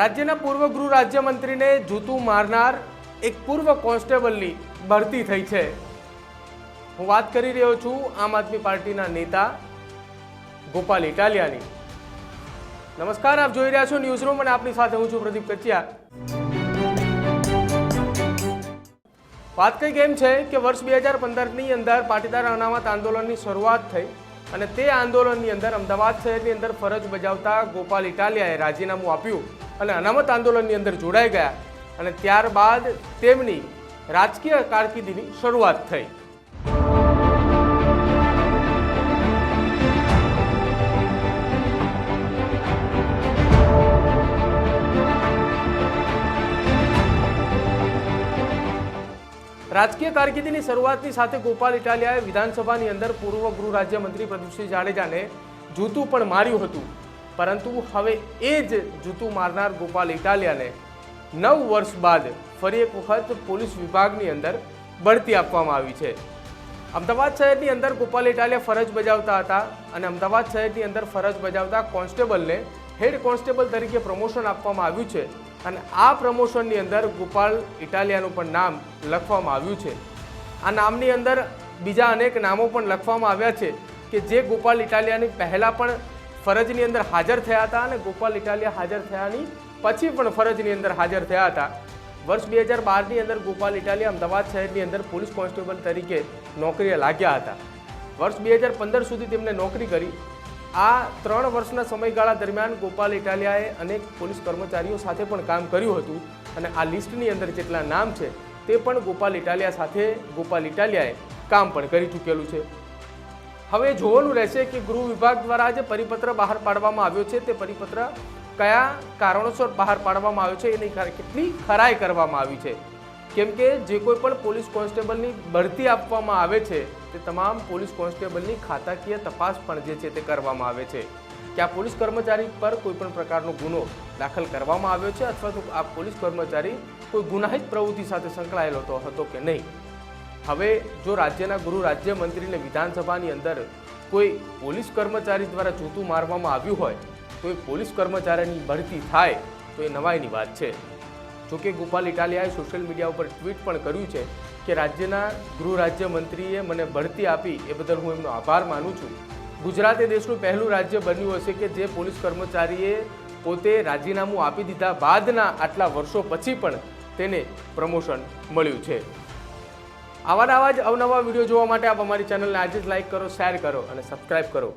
રાજ્યના પૂર્વ ગૃહ રાજ્યમંત્રીને જૂતું મારનાર એક પૂર્વ કોન્સ્ટેબલની ભરતી થઈ છે। હું વાત કરી રહ્યો છું આમ આદમી પાર્ટીના નેતા ગોપાલ ઇટાલિયાની। નમસ્કાર, આપ જોઈ રહ્યા છો ન્યૂઝ રૂમ અને આપની સાથે હું છું પ્રદીપ કચ્યા। વાત કંઈક એમ છે કે વર્ષ 2015ની અંદર પાટીદાર અનામત આંદોલનની શરૂઆત થઈ અને તે આંદોલનની અંદર અમદાવાદ શહેરની અંદર ફરજ બજાવતા ગોપાલ ઇટાલિયાએ રાજીનામું આપ્યું અને અનામત આંદોલનની અંદર જોડાઈ ગયા અને ત્યારબાદ તેમની રાજકીય કારકિર્દીની શરૂઆત થઈ। રાજકીય કારકિર્દીની શરૂઆતની સાથે ગોપાલ ઇટાલિયાએ વિધાનસભાની અંદર પૂર્વ ગૃહ રાજ્યમંત્રી પ્રદીપસિંહ જાડેજાને જૂતું પણ માર્યું હતું, પરંતુ હવે એ જ જૂતું મારનાર ગોપાલ ઇટાલિયાને 9 વર્ષ બાદ ફરી એક વખત પોલીસ વિભાગની અંદર બઢતી આપવામાં આવી છે। અમદાવાદ શહેરની અંદર ગોપાલ ઇટાલિયા ફરજ બજાવતા હતા અને અમદાવાદ શહેરની અંદર ફરજ બજાવતા કોન્સ્ટેબલને હેડ કોન્સ્ટેબલ તરીકે પ્રમોશન આપવામાં આવ્યું છે અને આ પ્રમોશનની અંદર ગોપાલ ઇટાલિયાનું પણ નામ લખવામાં આવ્યું છે। આ નામની અંદર બીજા અનેક નામો પણ લખવામાં આવ્યા છે કે જે ગોપાલ ઇટાલિયાની પહેલાં પણ ફરજની અંદર હાજર થયા હતા અને ગોપાલ ઇટાલિયા હાજર થયાની પછી પણ ફરજની અંદર હાજર થયા હતા। વર્ષ 2012ની અંદર ગોપાલ ઇટાલિયા અમદાવાદ શહેરની અંદર પોલીસ કોન્સ્ટેબલ તરીકે નોકરીએ લાગ્યા હતા। વર્ષ 2015 સુધી તેમણે નોકરી કરી। આ 3 વર્ષના સમયગાળા દરમિયાન ગોપાલ ઇટાલિયાએ અનેક પોલીસ કર્મચારીઓ સાથે પણ કામ કર્યું હતું અને આ લિસ્ટની અંદર જેટલા નામ છે તે પણ ગોપાલ ઇટાલિયા સાથે ગોપાલ ઇટાલિયાએ કામ પણ કરી ચૂકેલું છે। હવે જોવાનું રહેશે કે ગૃહ વિભાગ દ્વારા જે પરિપત્ર બહાર પાડવામાં આવ્યો છે તે પરિપત્ર કયા કારણોસર બહાર પાડવામાં આવ્યો છે એની કેટલી ખરાઈ કરવામાં આવી છે, કેમ કે જે કોઈ પણ પોલીસ કોન્સ્ટેબલની બઢતી આપવામાં આવે છે તે તમામ પોલીસ કોન્સ્ટેબલની ખાતાકીય તપાસ પણ જે છે તે કરવામાં આવે છે કે આ પોલીસ કર્મચારી પર કોઈ પણ પ્રકારનો ગુનો દાખલ કરવામાં આવ્યો છે અથવા તો આ પોલીસ કર્મચારી કોઈ ગુનાહિત પ્રવૃત્તિ સાથે સંકળાયેલો હતો કે નહીં। હવે જો રાજ્યના ગૃહ રાજ્યમંત્રીને વિધાનસભાની અંદર કોઈ પોલીસ કર્મચારી દ્વારા જૂતું મારવામાં આવ્યું હોય તો એ પોલીસ કર્મચારીની બઢતી થાય તો એ નવાઈની વાત છે। જોકે ગોપાલ ઇટાલિયાએ સોશિયલ મીડિયા ઉપર ટ્વીટ પણ કર્યું છે કે રાજ્યના ગૃહ રાજ્યમંત્રીએ મને બઢતી આપી એ બદલ હું એમનો આભાર માનું છું। ગુજરાત એ દેશનું પહેલું રાજ્ય બન્યું હશે કે જે પોલીસ કર્મચારીએ પોતે રાજીનામું આપી દીધા બાદના આટલા વર્ષો પછી પણ તેને પ્રમોશન મળ્યું છે। આવા જ અવનવા વિડીયો જોવા માટે આપ અમારી ચેનલને આજે જ લાઈક કરો, શેર કરો અને સબસ્ક્રાઈબ કરો।